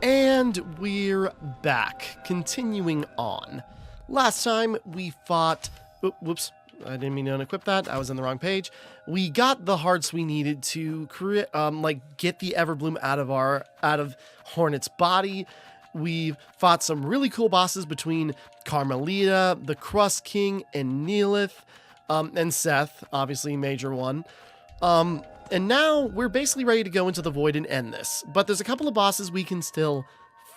And we're back, continuing on. Last time we fought... whoops, I didn't mean to unequip that. I was on the wrong page. We got the hearts we needed to create, get the Everbloom out of Hornet's body. We've fought some really cool bosses between Carmelita, the Crust King, and Neelith, and Seth, obviously major one. And now we're basically ready to go into the Void and end this. But there's a couple of bosses we can still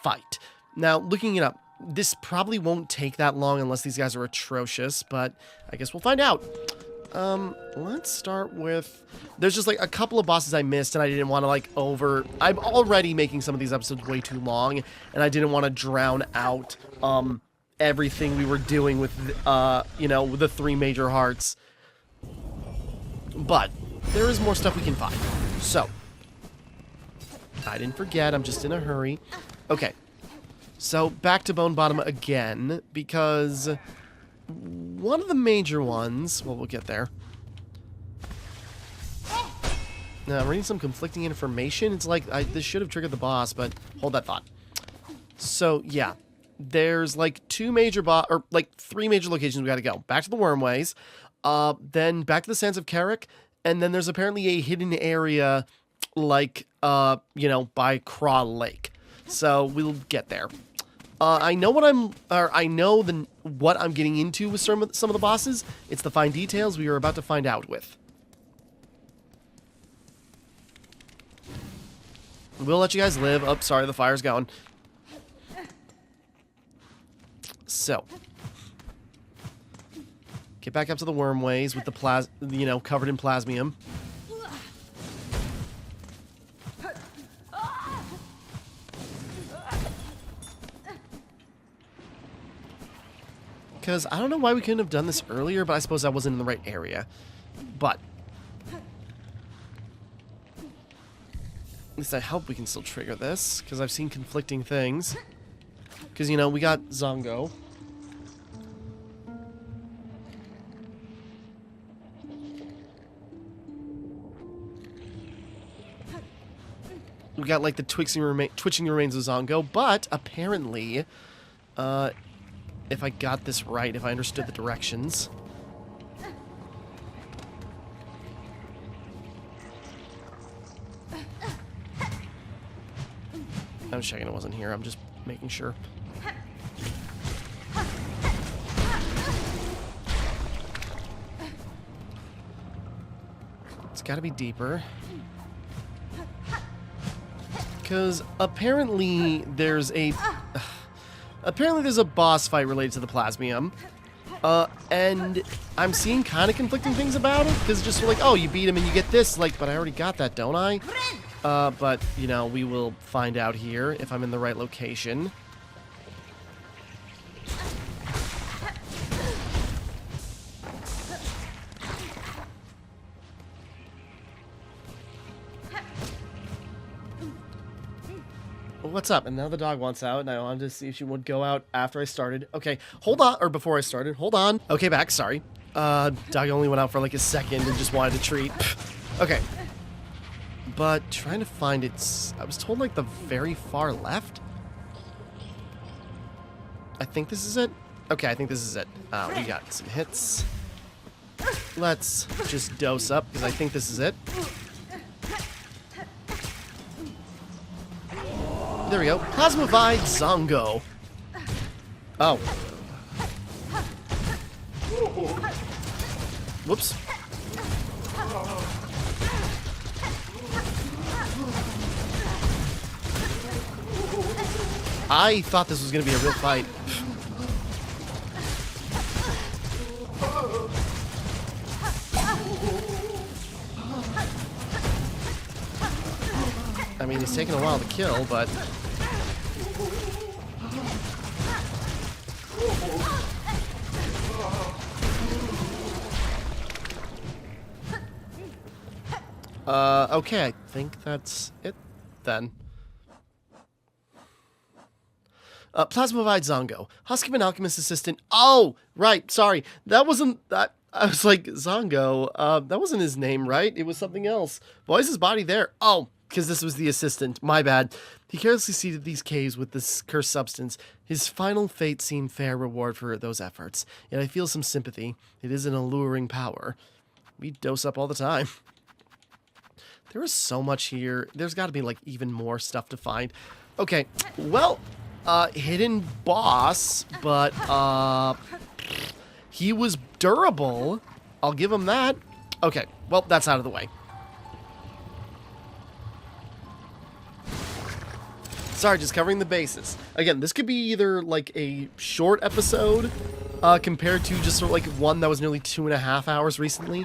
fight. Now, looking it up, this probably won't take that long unless these guys are atrocious, but I guess we'll find out. Let's start with... There's just, like, a couple of bosses I missed, and I didn't want to, I'm already making some of these episodes way too long, and I didn't want to drown out, everything we were doing with, with the 3 major hearts. But there is more stuff we can find. So, I didn't forget, I'm just in a hurry. Okay, so back to Bone Bottom again, because one of the major ones, well, we'll get there. Now, I'm reading some conflicting information. It's like, this should have triggered the boss, but hold that thought. So, yeah, there's like 3 major locations we gotta go. Back to the Wormways, then back to the Sands of Carrick, and then there's apparently a hidden area, like, by Craw Lake. So we'll get there. I know what I'm getting into with some of the bosses. It's the fine details we are about to find out with. We'll let you guys live. Oh, sorry, the fire's going. So, get back up to the Wormways with the covered in plasmium. Because I don't know why we couldn't have done this earlier, but I suppose I wasn't in the right area. But at least I hope we can still trigger this, because I've seen conflicting things. Because, we got Zongo. We got, like, the twitching remains of Zongo, but apparently, if I got this right, if I understood the directions. I was checking it wasn't here, I'm just making sure. It's gotta be deeper. Because apparently there's a boss fight related to the plasmium. And I'm seeing kind of conflicting things about it. Because just like, oh, you beat him and you get this. Like, but I already got that, don't I? But, we will find out here if I'm in the right location. What's up? And now the dog wants out, and I wanted to see if she would go out after I started. Okay, hold on, or before I started. Hold on. Okay, back, sorry. Dog only went out for like a second and just wanted a treat. Okay. But trying to find it, I was told like the very far left? I think this is it. Okay, I think this is it. We got some hits. Let's just dose up, because I think this is it. There we go. Plasmified Zongo. Oh. Whoops. I thought this was going to be a real fight. I mean, he's taking a while to kill, but... okay, I think that's it, then. Plasmified Zongo. Huskyman Alchemist Assistant. Oh, right, sorry. That wasn't... I was like, Zongo, that wasn't his name, right? It was something else. Why is his body there? Oh, because this was the assistant. My bad. He carelessly seeded these caves with this cursed substance. His final fate seemed fair reward for those efforts. Yet I feel some sympathy. It is an alluring power. We dose up all the time. There is so much here. There's got to be, like, even more stuff to find. Okay, well, hidden boss, but, he was durable. I'll give him that. Okay, well, that's out of the way. Sorry, just covering the bases. Again, this could be either, like, a short episode, compared to just sort of, like, one that was nearly 2.5 hours recently.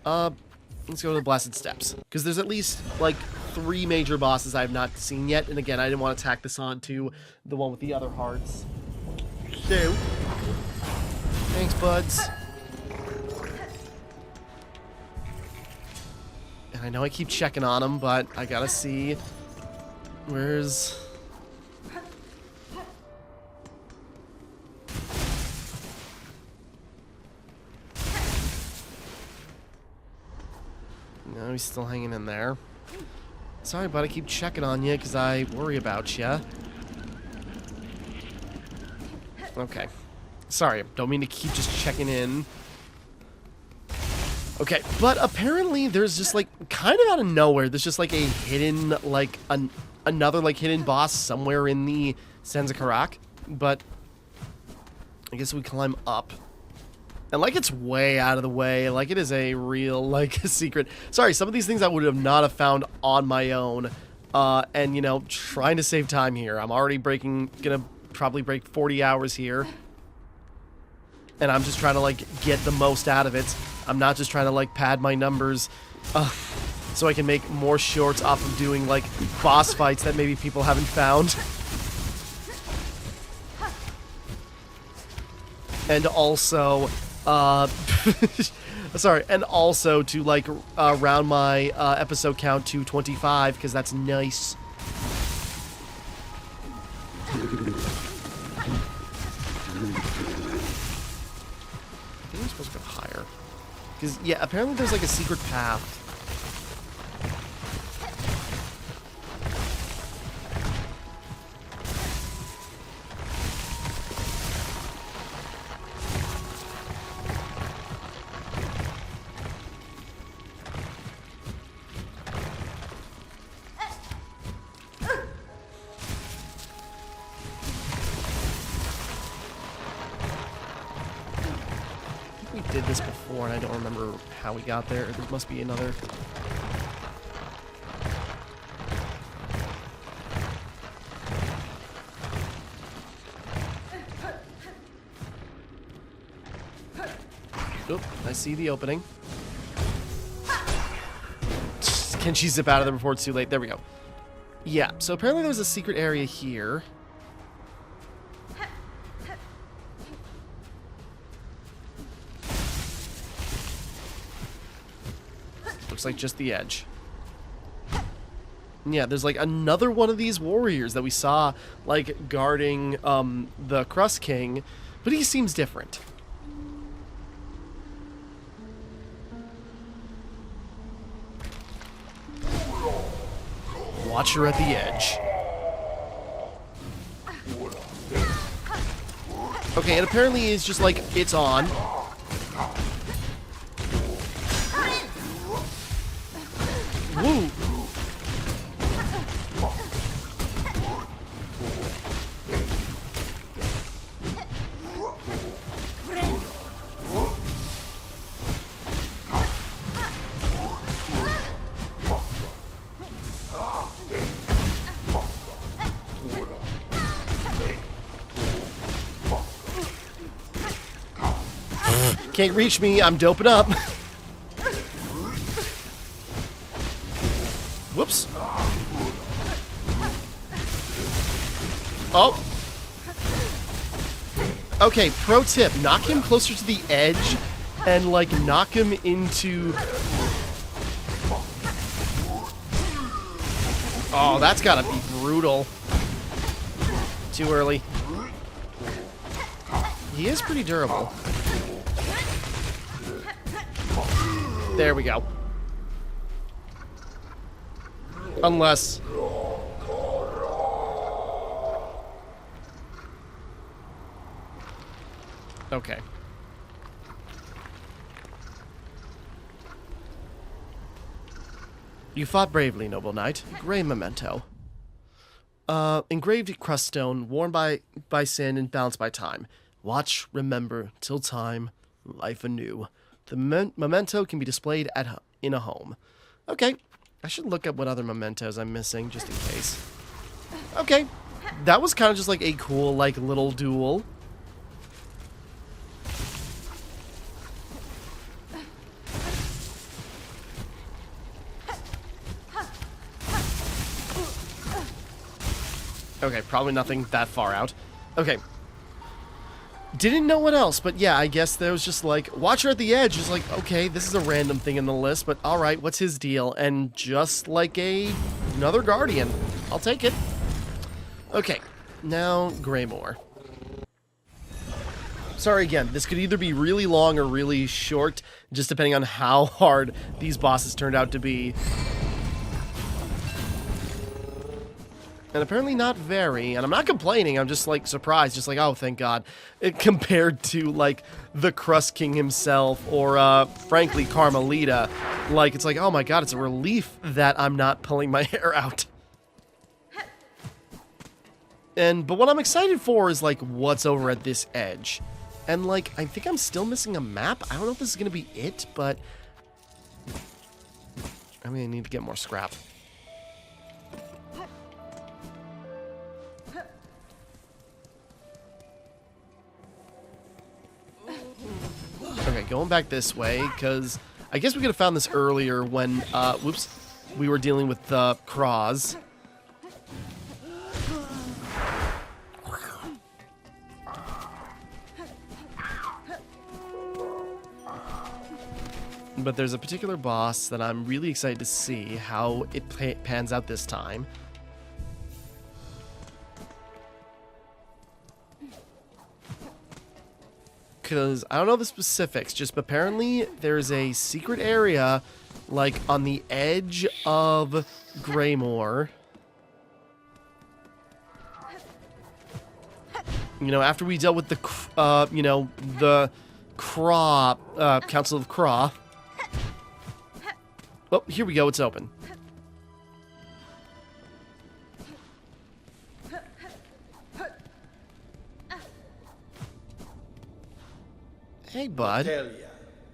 Let's go to the Blasted Steps. Because there's at least, like, 3 major bosses I have not seen yet. And again, I didn't want to tack this on to the one with the other hearts. So, thanks, buds. And I know I keep checking on them, but I gotta see... Where's... No, he's still hanging in there. Sorry, bud, I keep checking on you because I worry about you. Okay. Sorry, don't mean to keep just checking in. Okay, but apparently there's just, like, kind of out of nowhere, there's just, like, a hidden, like, another, like, hidden boss somewhere in the Senzakarak, but I guess we climb up. And, like, it's way out of the way, like, it is a real, like, secret. Sorry, some of these things I would have not have found on my own, and, you know, trying to save time here. I'm already gonna probably break 40 hours here. And I'm just trying to, like, get the most out of it. I'm not just trying to, like, pad my numbers so I can make more shorts off of doing, like, boss fights that maybe people haven't found. And also, sorry, and also to, like, round my episode count to 25, because that's nice. I think I'm supposed to go higher. Because, yeah, apparently there's, like, a secret path. Did this before and I don't remember how we got there. There must be another. Oop, I see the opening. Can she zip out of there before it's too late? There we go. Yeah, so apparently there's a secret area here. Looks like just the edge. Yeah, there's like another one of these warriors that we saw like guarding the Crust King, but he seems different. Watcher at the edge. Okay, and apparently it's just like it's on. Woo! Can't reach me, I'm doping up. Whoops. Oh. Okay, pro tip. Knock him closer to the edge and, like, knock him into... Oh, that's gotta be brutal. Too early. He is pretty durable. There we go. Unless... Okay. You fought bravely, noble knight. Grey memento. Engraved crust stone, worn by sin and balanced by time. Watch, remember, till time, life anew. The memento can be displayed in a home. Okay, I should look up what other mementos I'm missing, just in case. Okay, that was kind of just like a cool, like, little duel. Okay, probably nothing that far out. Okay. Didn't know what else, but yeah, I guess there was just like, Watcher at the Edge is like, okay, this is a random thing in the list, but alright, what's his deal? And just like another Guardian. I'll take it. Okay, now Greymoor. Sorry again, this could either be really long or really short, just depending on how hard these bosses turned out to be. And apparently not very, and I'm not complaining, I'm just like surprised, just like, oh, thank God. Compared to like the Crust King himself, or frankly Carmelita, like it's like, oh my God, it's a relief that I'm not pulling my hair out. But what I'm excited for is like what's over at this edge. And like, I think I'm still missing a map. I don't know if this is gonna be it, but I'm gonna need to get more scrap. Okay, going back this way, because I guess we could have found this earlier when, whoops, we were dealing with the Craws. But there's a particular boss that I'm really excited to see how it pans out this time. Because I don't know the specifics, just apparently there's a secret area, like, on the edge of Greymoor. You know, after we dealt with the, you know, the Craw, Council of Craw. Oh, here we go, it's open. Hey, bud.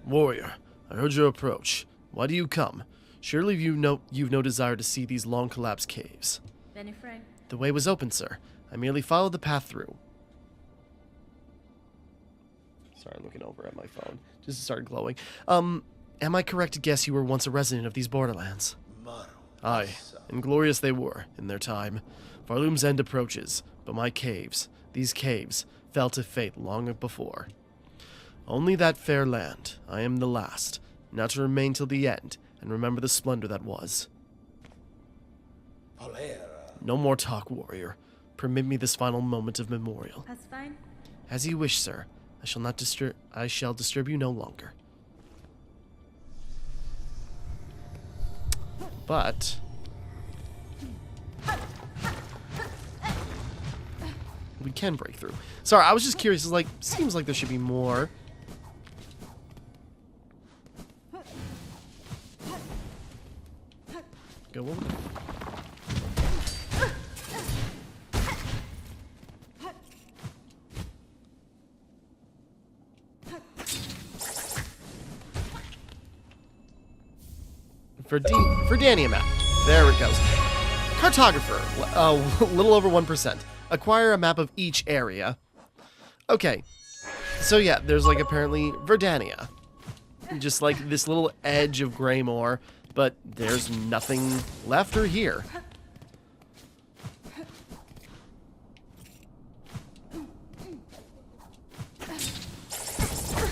Warrior, I heard your approach. Why do you come? Surely you've no desire to see these long-collapsed caves. The way was open, sir. I merely followed the path through. Sorry, looking over at my phone. Just started glowing. Am I correct to guess you were once a resident of these borderlands? Aye, and glorious they were, in their time. Varloom's end approaches, but my caves, these caves, fell to fate long before. Only that fair land, I am the last, now to remain till the end, and remember the splendor that was. No more talk, warrior. Permit me this final moment of memorial. That's fine. As you wish, sir. I shall disturb you no longer. But we can break through. Sorry, I was just curious. It's like, seems like there should be more. Go on. For Danny map. There it goes. Cartographer. A little over 1%. Acquire a map of each area. Okay. So yeah, there's like apparently Verdania. Just like this little edge of Greymoor, but there's nothing left or here.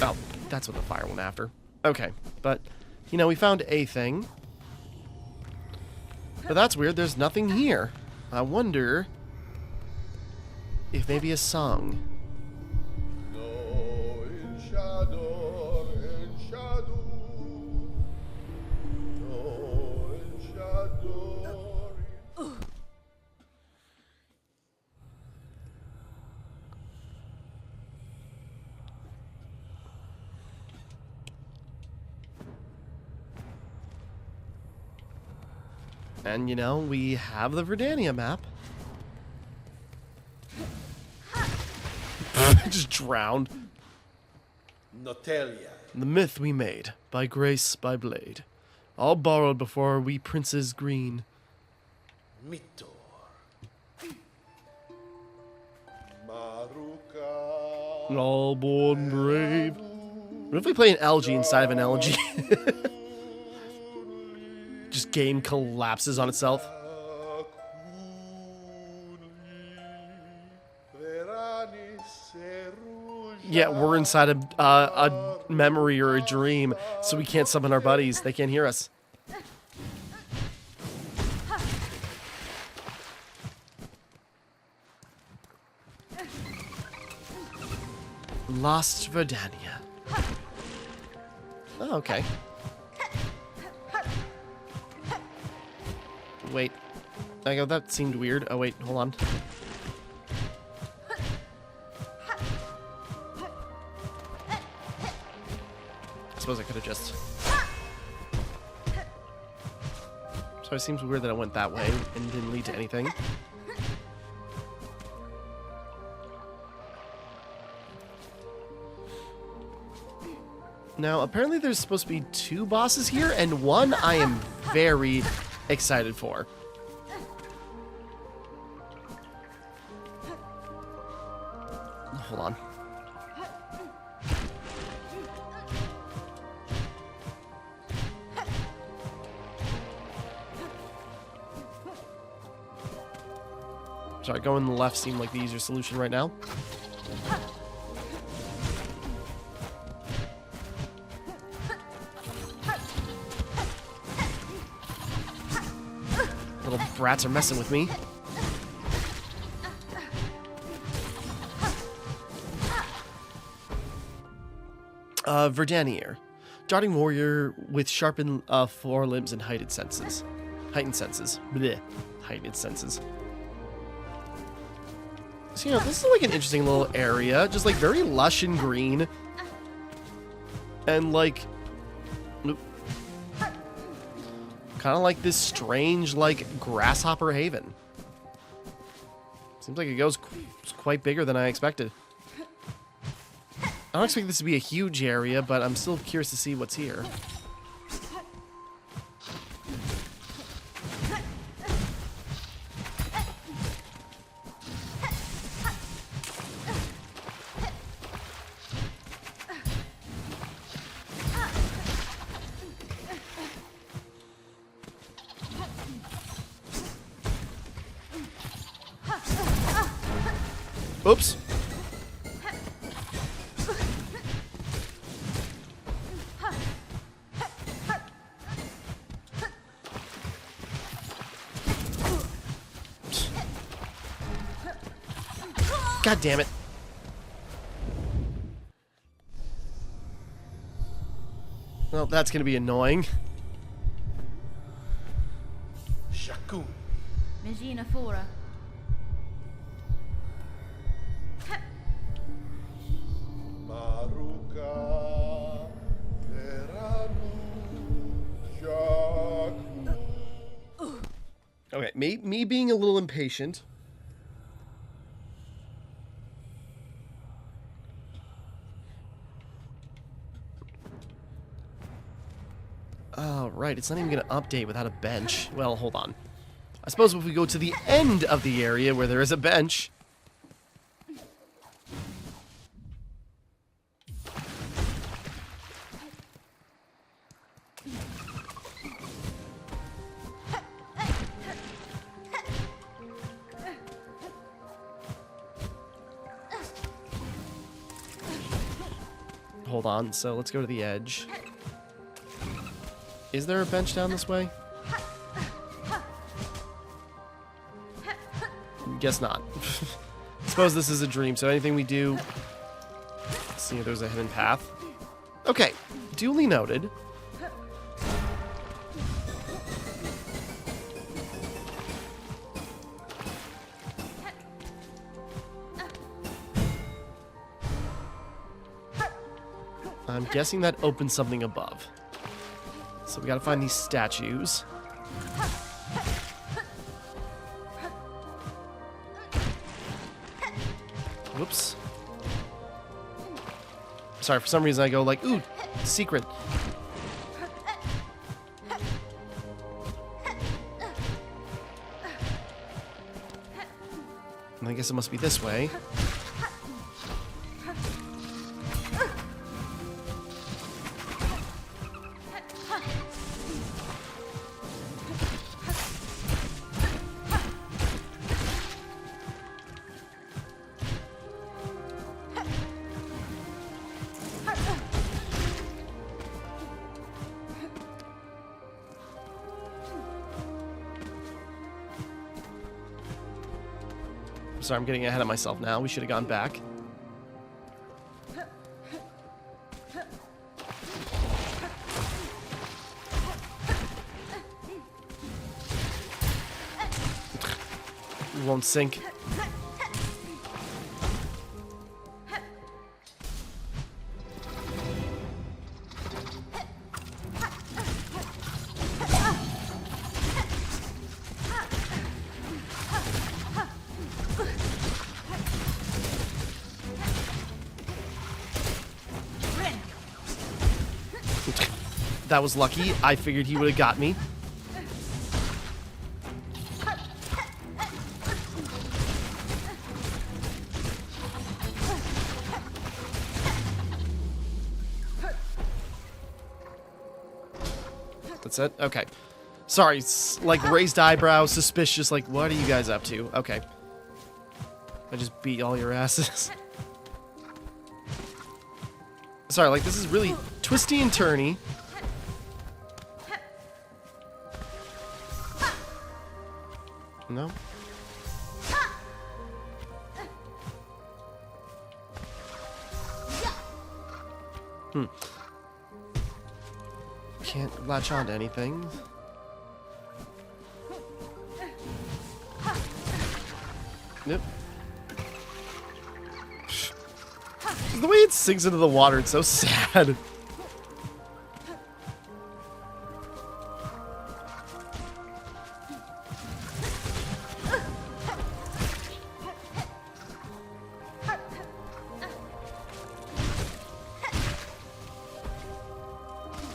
Oh, that's what the fire went after. Okay, but you know, we found a thing. But that's weird, there's nothing here. I wonder if maybe a song. And, you know, we have the Verdania map. Just drowned. Notelia. The myth we made, by grace, by blade. All borrowed before we princes green. Mitor. Maruka. All born brave. What if we play an elegy inside of an elegy? Just game collapses on itself. Yeah, we're inside a memory or a dream, so we can't summon our buddies. They can't hear us. Lost Verdania. Oh, okay. Wait. I go, that seemed weird. Oh, wait, hold on. I suppose I could have just... So it seems weird that I went that way and didn't lead to anything. Now, apparently there's supposed to be 2 bosses here, and one I am very excited for. Hold on. Sorry, going the left seemed like the easier solution right now. Little brats are messing with me. Verdanier. Darting warrior with sharpened forelimbs and heightened senses. Heightened senses. Blech. Heightened senses. So, you know, this is like an interesting little area. Just like very lush and green. And like... kind of like this strange, like, grasshopper haven. Seems like it goes quite bigger than I expected. I don't expect this to be a huge area, but I'm still curious to see what's here. Oops. God damn it. Well, that's going to be annoying. Shakun. Megina Fora. Maruka. Veranu. Shakun. Okay, me being a little impatient. Oh, right, it's not even going to update without a bench. Well, hold on. I suppose if we go to the end of the area where there is a bench... Hold on, so let's go to the edge. Is there a bench down this way? Guess not. Suppose this is a dream, so anything we do... Let's see if there's a hidden path. Okay, duly noted. I'm guessing that opens something above. So we gotta find these statues. Whoops. Sorry, for some reason I go like, ooh, secret. And I guess it must be this way. Sorry, I'm getting ahead of myself now. We should have gone back. We won't sink. That was lucky. I figured he would have got me. That's it? Okay. Sorry, like raised eyebrows, suspicious, like what are you guys up to? Okay. I just beat all your asses. Sorry, like this is really twisty and turny. No? Can't latch on to anything. Nope. The way it sinks into the water, it's so sad.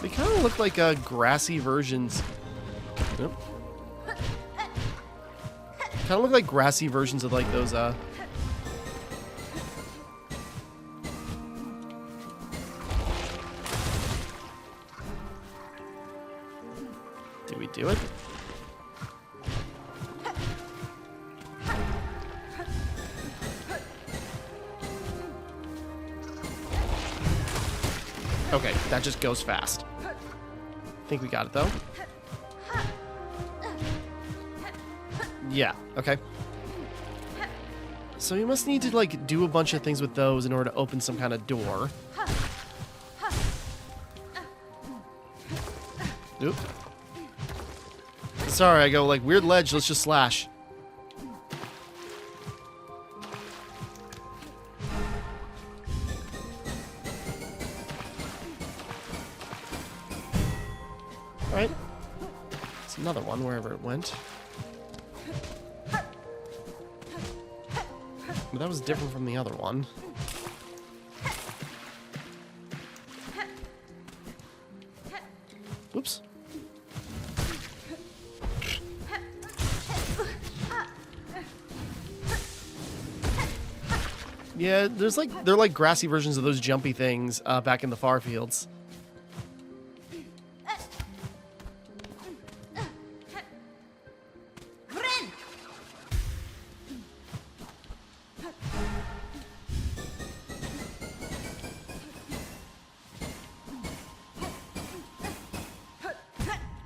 They kind of look like grassy versions. Nope. Kind of look like grassy versions of like those. Did we do it? Okay, that just goes fast. I think we got it though. Yeah, okay. So you must need to like do a bunch of things with those in order to open some kind of door. Oop. Sorry, I go like weird ledge, let's just slash. Alright. It's another one wherever it went. But that was different from the other one. Whoops. Yeah, they're like grassy versions of those jumpy things back in the far fields.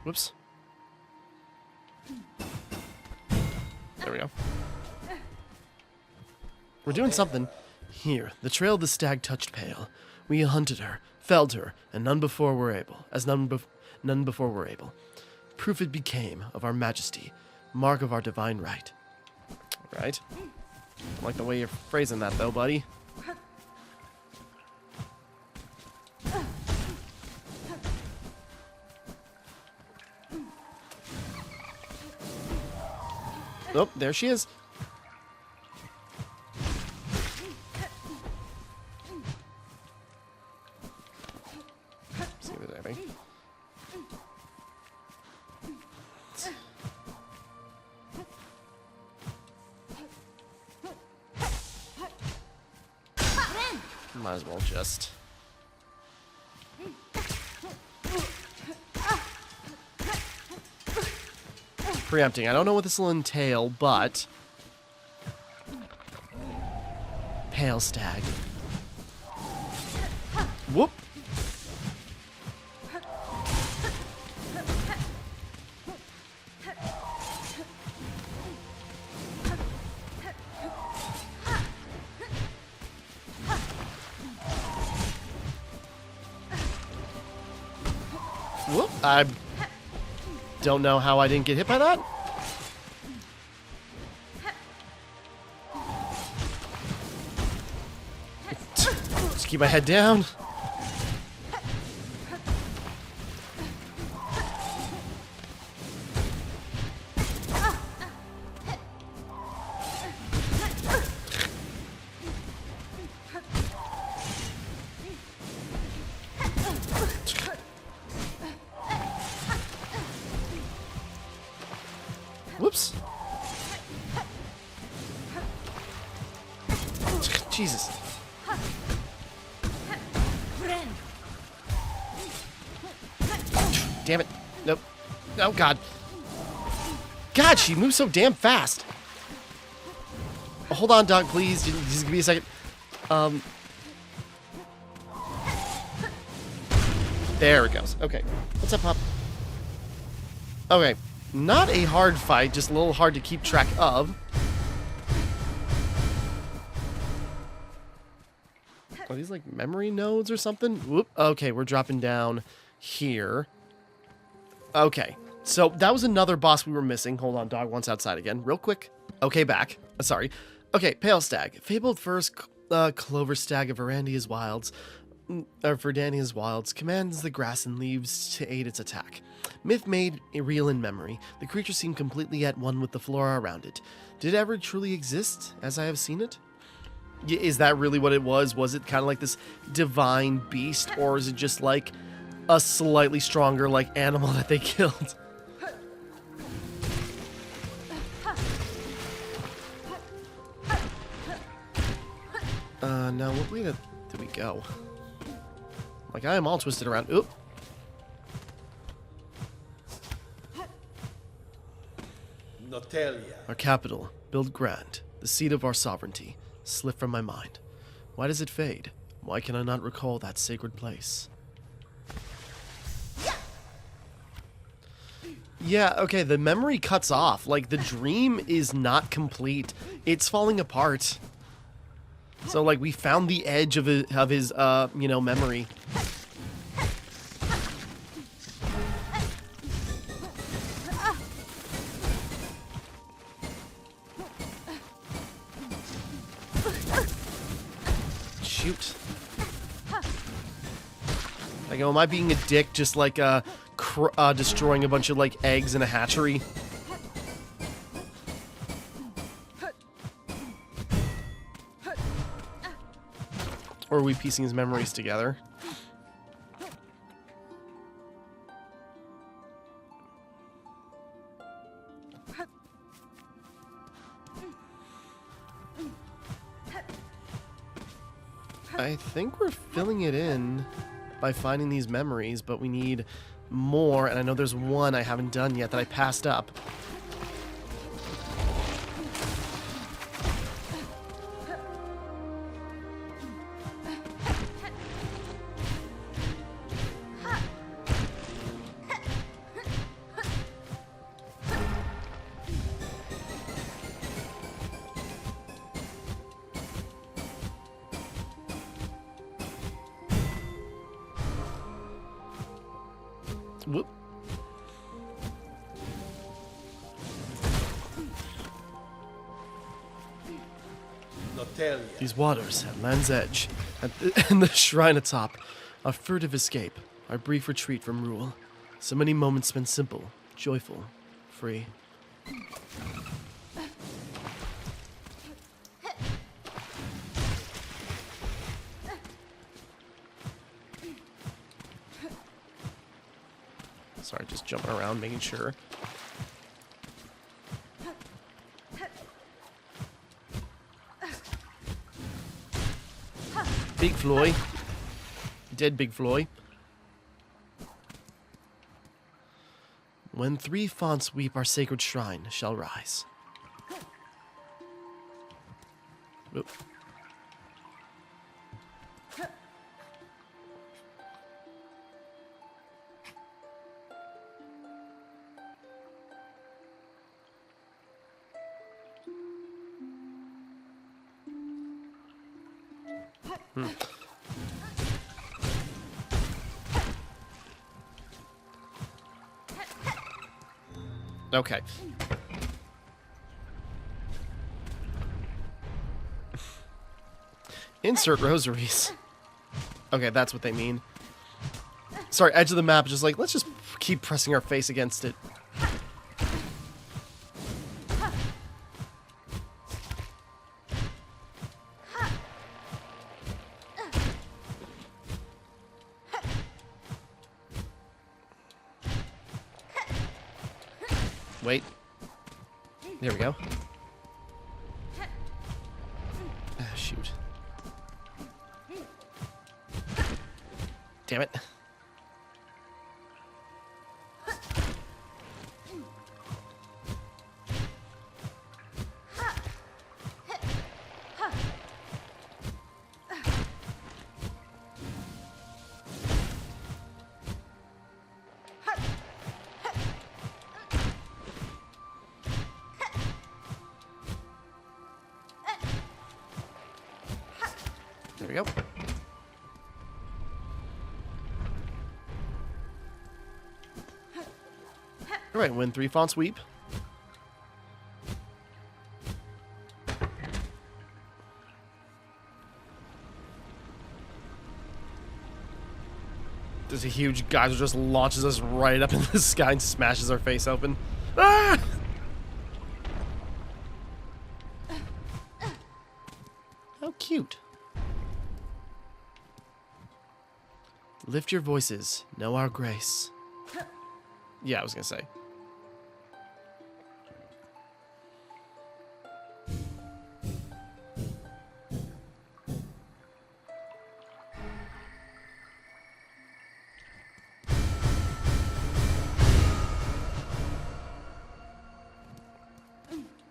Whoops. There we go. We're doing something. Here, the trail the stag touched pale. We hunted her, felled her, and none before were able. None before were able. Proof it became of our majesty, mark of our divine right. Right? I like the way you're phrasing that, though, buddy. Oh, there she is. Might as well just... Preempting. I don't know what this will entail, but... Pale Stag. Whoop! Whoop! I don't know how I didn't get hit by that. Just keep my head down. Whoops. Jesus. Damn it. Nope. Oh, God. God, she moves so damn fast. Oh, hold on, dog, please. Just give me a second. There it goes. Okay. What's up, Pop? Okay. Not a hard fight, just a little hard to keep track of. Are these like memory nodes or something? Whoop. Okay, we're dropping down here. Okay, so that was another boss we were missing. Hold on, dog wants outside again. Real quick. Okay, back. Sorry. Okay, Pale Stag. Fabled first clover stag of Verdania's wilds commands the grass and leaves to aid its attack. Myth made real in memory, the creature seemed completely at one with the flora around it. Did it ever truly exist, as I have seen it? Is that really what it was? Was it kind of like this divine beast, or is it just like a slightly stronger like animal that they killed? Now what way do we go? Like, I am all twisted around. Oop. Notelia. Our capital, build grand, the seat of our sovereignty, slipped from my mind. Why does it fade? Why can I not recall that sacred place? Yeah, okay, the memory cuts off. Like, the dream is not complete. It's falling apart. So, like, we found the edge of his you know, memory. Shoot. Like, am I being a dick just, like, destroying a bunch of, like, eggs in a hatchery? Or are we piecing his memories together? I think we're filling it in by finding these memories, but we need more, and I know there's one I haven't done yet that I passed up. Whoop. Notelia. These waters at Land's Edge, and the shrine atop, a furtive escape, our brief retreat from rule. So many moments spent simple, joyful, free. Sorry, just jumping around, making sure. Big Floy. Dead Big Floy. When 3 fonts weep, our sacred shrine shall rise. Oop. Okay. Insert rosaries. Okay, that's what they mean. Sorry, edge of the map, just like, let's just keep pressing our face against it. Wait. There we go. Ah, shoot. Damn it. There we go. Alright, when 3 fonts weep. There's a huge geyser just launches us right up in the sky and smashes our face open. Ah! How cute. Lift your voices, know our grace. Yeah, I was gonna say.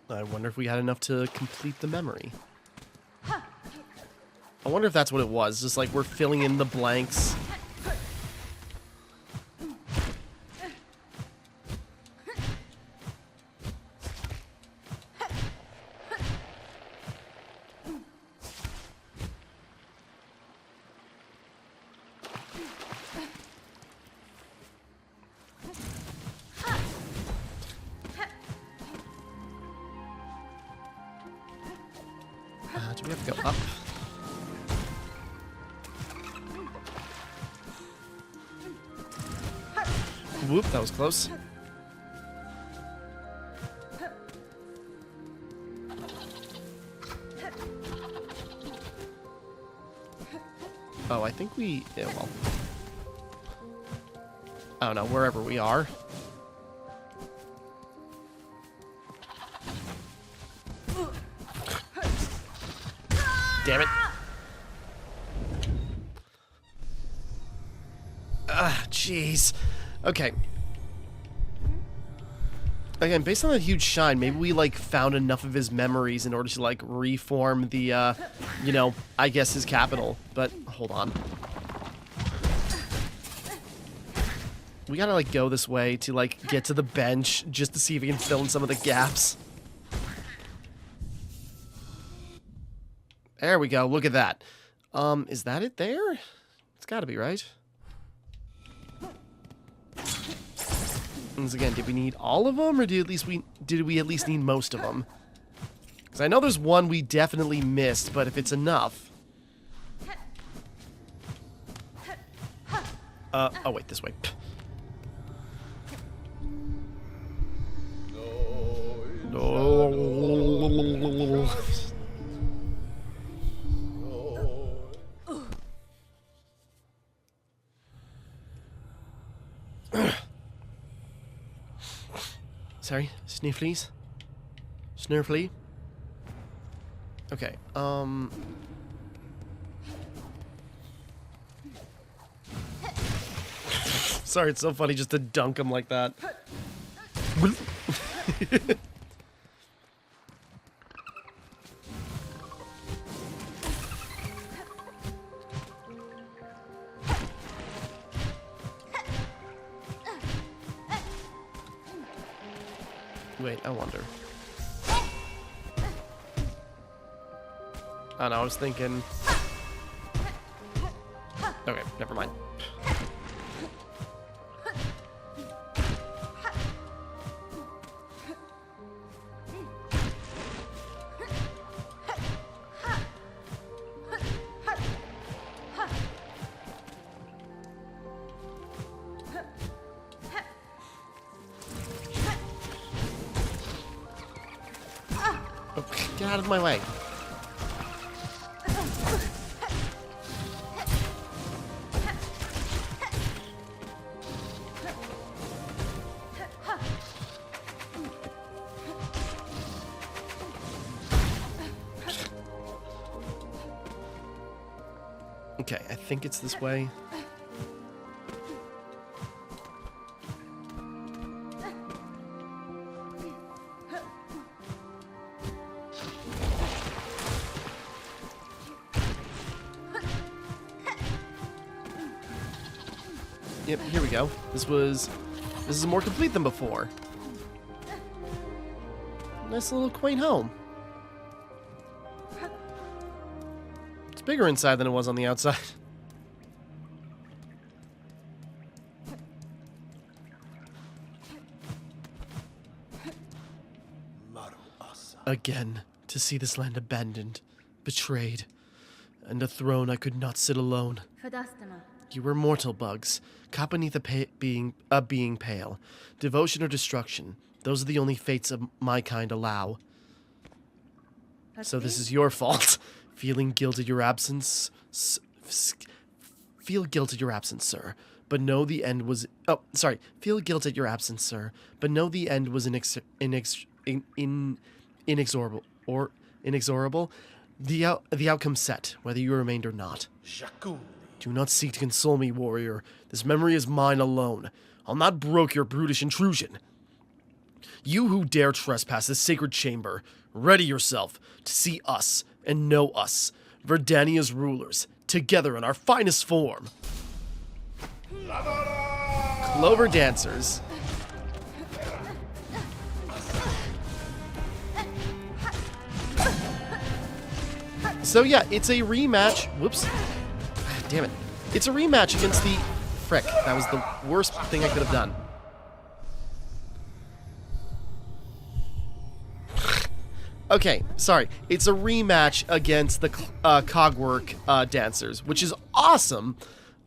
I wonder if we had enough to complete the memory. I wonder if that's what it was. Just like we're filling in the blanks. Do we have to go up? Whoop, that was close. Oh, I think we... Yeah, well... I don't know, wherever we are. Damn it. Ah, jeez. Okay. Again, based on that huge shine, maybe we, like, found enough of his memories in order to, like, reform the, you know, I guess his capital. But, hold on. We gotta, like, go this way to, like, get to the bench just to see if we can fill in some of the gaps. There we go. Look at that. Is that it there? It's gotta be, right? And again, did we need all of them, or did we at least need most of them? Because I know there's one we definitely missed, but if it's enough... oh wait, this way. No. Sorry, snifflies? Snurfly? Okay, Sorry, it's so funny just to dunk him like that. Wait, I wonder. Oh no, I was thinking... Okay, never mind. Oh, get out of my way. Okay, I think it's this way. Yep, here we go. This is more complete than before. Nice little quaint home. It's bigger inside than it was on the outside. Again, to see this land abandoned, betrayed, and a throne I could not sit alone. Fadastama. You were mortal bugs, caught beneath a being pale. Devotion or destruction, those are the only fates of my kind allow. So this is your fault. Feeling guilt at your absence, feel guilt at your absence, sir. But know the end was. Oh, sorry. Feel guilt at your absence, sir. But know the end was inexorable. The outcome set, whether you remained or not. Do not seek to console me, warrior. This memory is mine alone. I'll not brook your brutish intrusion. You who dare trespass this sacred chamber, ready yourself to see us and know us, Verdania's rulers, together in our finest form. Clover Dancers. So yeah, it's a rematch. Whoops. Damn it. It's a rematch against the... Frick, that was the worst thing I could have done. Okay, sorry. It's a rematch against the Cogwork Dancers, which is awesome.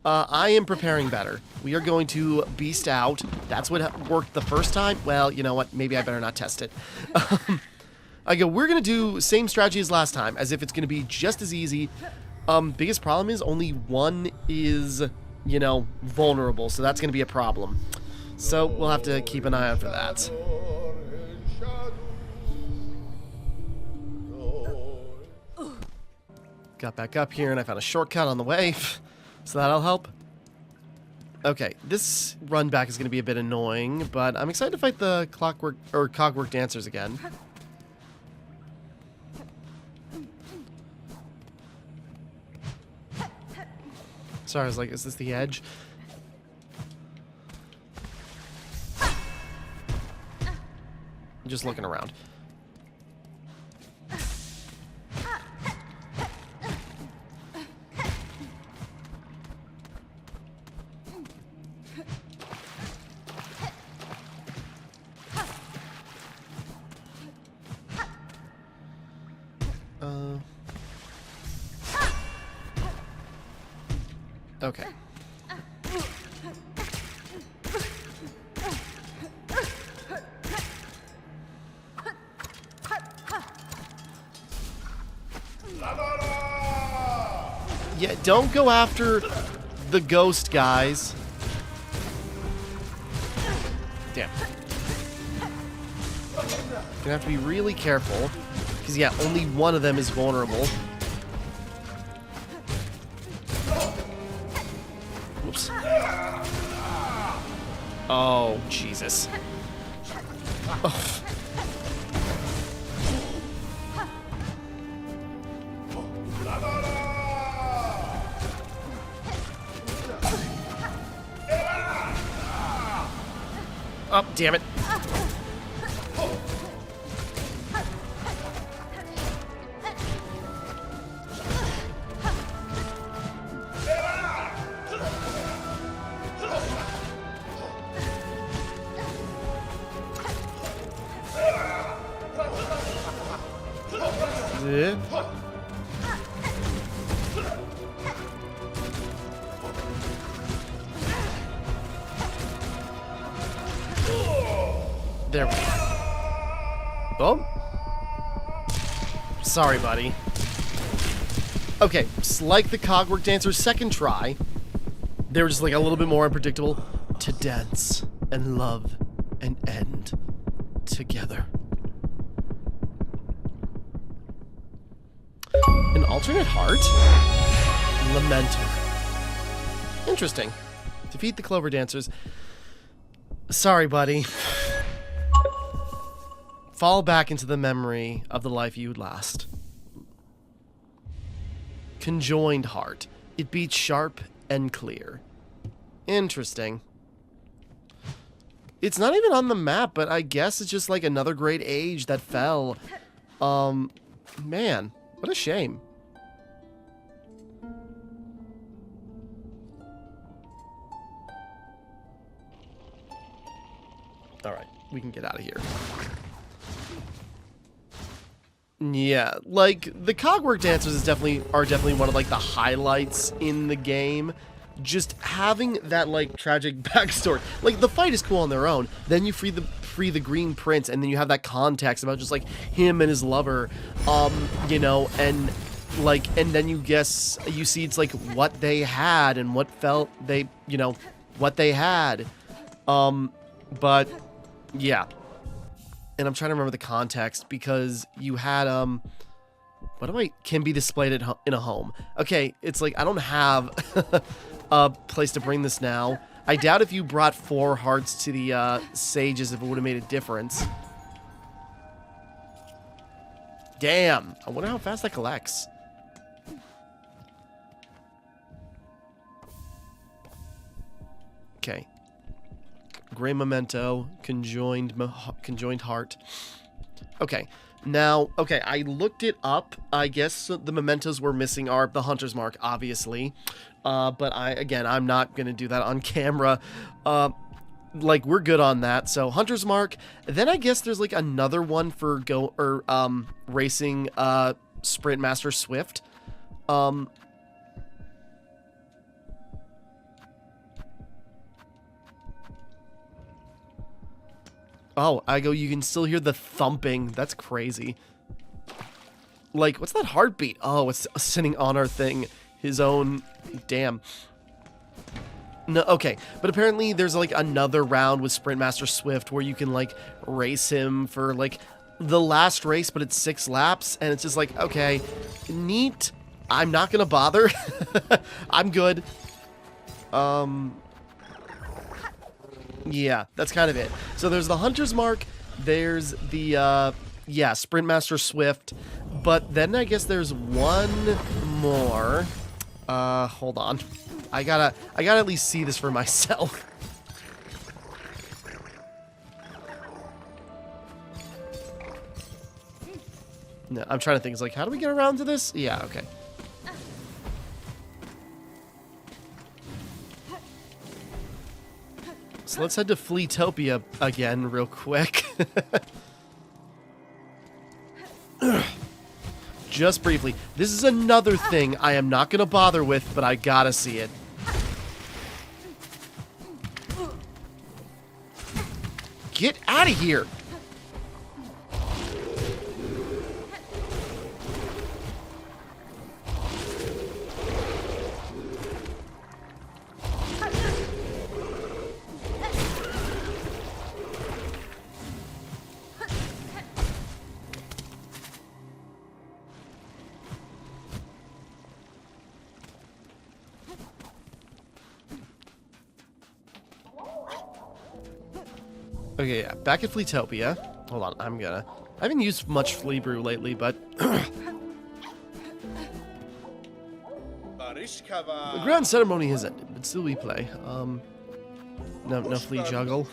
I am preparing better. We are going to beast out. That's what worked the first time. Well, you know what? Maybe I better not test it. We're going to do same strategy as last time, as if it's going to be just as easy. Biggest problem is only one is, you know, vulnerable, so that's going to be a problem. So we'll have to keep an eye out for that. Got back up here, and I found a shortcut on the way, so that'll help. Okay, this run back is going to be a bit annoying, but I'm excited to fight the Cogwork Dancers again. Sorry, I was like, is this the edge? I'm just looking around. Okay. Yeah, don't go after the ghost guys. Damn. Gonna have to be really careful. Because, yeah, only one of them is vulnerable. Oops. Oh, Jesus. Oh. Oh, damn it. Yeah. There we go. Oh. Sorry, buddy. Okay, it's like the Cogwork Dancer's second try. They were just like a little bit more unpredictable. To dance and love and end together. An alternate heart? Lamenter. Interesting. Defeat the Clover Dancers. Sorry, buddy. Fall back into the memory of the life you'd last. Conjoined heart. It beats sharp and clear. Interesting. It's not even on the map, but I guess it's just like another great age that fell. Man, what a shame. Alright, we can get out of here. Yeah, like, the Cogwork Dancers are definitely one of, like, the highlights in the game. Just having that, like, tragic backstory. Like, the fight is cool on their own. Then you free the Green Prince, and then you have that context about just, like, him and his lover. You know, and, like, and then you see it's, like, what they had and what felt they, you know, what they had. But, yeah. And I'm trying to remember the context because you had, can be displayed in a home. Okay, it's like, I don't have a place to bring this now. I doubt if you brought 4 hearts to the, sages if it would have made a difference. Damn, I wonder how fast that collects. Okay. Gray Memento, conjoined heart. Okay, now, okay, I looked it up. I guess the mementos we're missing are the Hunter's Mark, obviously. But I'm not gonna do that on camera. Like, we're good on that. So, Hunter's Mark. Then I guess there's like another one for racing Sprint Master Swift. Oh, you can still hear the thumping. That's crazy. Like, what's that heartbeat? Oh, it's sitting on our thing. His own... Damn. No, okay. But apparently there's, like, another round with Sprint Master Swift where you can, like, race him for, like, the last race, but it's 6 laps. And it's just like, okay, neat. I'm not gonna bother. I'm good. Yeah, that's kind of it. So there's the Hunter's Mark, there's the, Sprint Master Swift, but then I guess there's one more. Hold on. I gotta at least see this for myself. No, I'm trying to think, it's like, how do we get around to this? Yeah, okay. So let's head to Fleetopia again real quick. Just briefly. This is another thing I am not going to bother with, but I gotta see it. Get out of here! Okay, yeah, back at Fleetopia. Hold on, I haven't used much Flea Brew lately, but the Barishkava. grand ceremony has ended, but still we play. No Flea Juggle.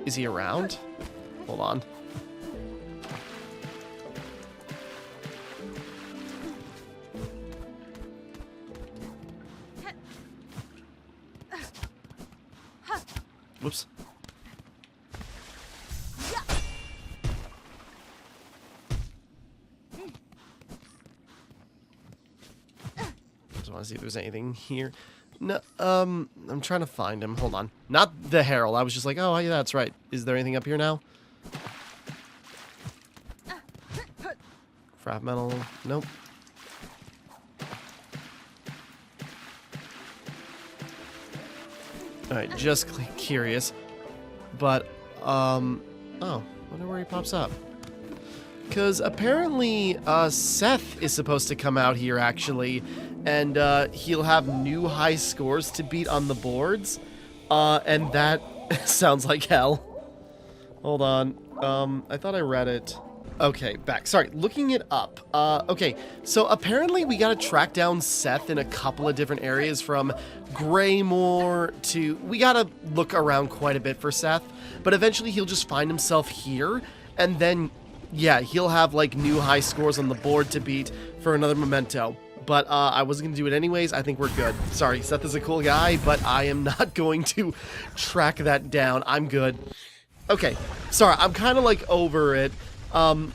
Is he around? Hold on. Whoops. Just want to see if there's anything here. No, I'm trying to find him. Hold on. Not the Herald. I was just like, oh, yeah, that's right. Is there anything up here now? Frap metal. Nope. Alright, just curious. But, oh, wonder where he pops up. Because apparently, Seth is supposed to come out here, actually. And, he'll have new high scores to beat on the boards. And that sounds like hell. Hold on. I thought I read it. Okay, back. Sorry, looking it up. Okay, so apparently we gotta track down Seth in a couple of different areas from Greymore to... We gotta look around quite a bit for Seth, but eventually he'll just find himself here, and then, yeah, he'll have, like, new high scores on the board to beat for another memento. But I wasn't going to do it anyways. I think we're good. Sorry, Seth is a cool guy, but I am not going to track that down. I'm good. Okay, sorry, I'm kind of, like, over it.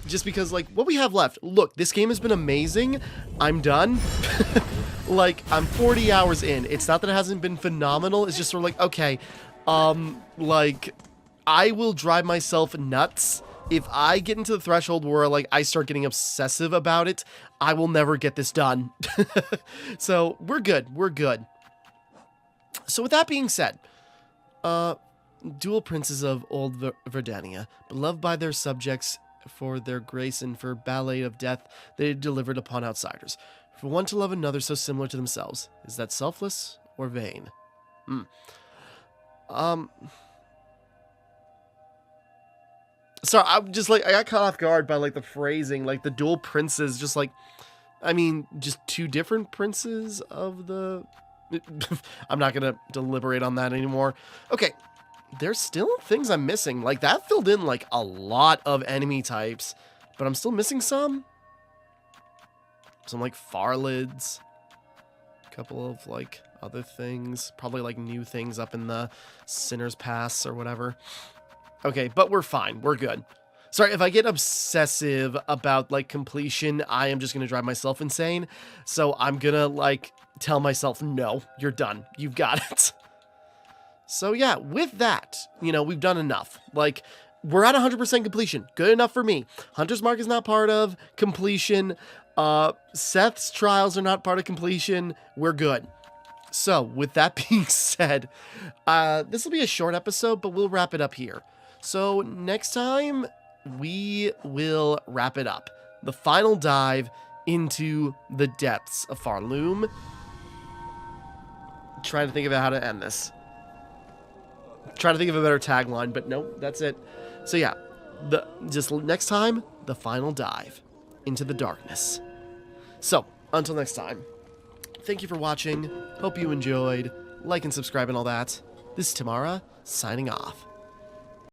Just because, like, what we have left. Look, this game has been amazing. I'm done. Like, I'm 40 hours in. It's not that it hasn't been phenomenal. It's just sort of like, okay, like, I will drive myself nuts. If I get into the threshold where, like, I start getting obsessive about it, I will never get this done. So, we're good. We're good. So, with that being said, dual princes of old Verdania, beloved by their subjects for their grace and for ballet of death they delivered upon outsiders. For one to love another so similar to themselves, is that selfless or vain? Sorry, I'm just like, I got caught off guard by like the phrasing, like the dual princes, just like, I mean, just two different princes of the... I'm not gonna deliberate on that anymore. Okay. There's still things I'm missing. Like, that filled in, like, a lot of enemy types. But I'm still missing some. Some, like, Farlids. A couple of, like, other things. Probably, like, new things up in the Sinner's Pass or whatever. Okay, but we're fine. We're good. Sorry, if I get obsessive about, like, completion, I am just gonna drive myself insane. So I'm gonna, like, tell myself, no, you're done. You've got it. So yeah, with that, you know, we've done enough. Like, we're at 100% completion. Good enough for me. Hunter's Mark is not part of completion. Seth's trials are not part of completion. We're good. So, with that being said, this will be a short episode, but we'll wrap it up here. So, next time, we will wrap it up. The final dive into the depths of Farloom. Trying to think of how to end this. Try to think of a better tagline, but nope, that's it. So yeah, just next time, the final dive into the darkness. So, until next time, thank you for watching. Hope you enjoyed. Like and subscribe and all that. This is Timmara, signing off.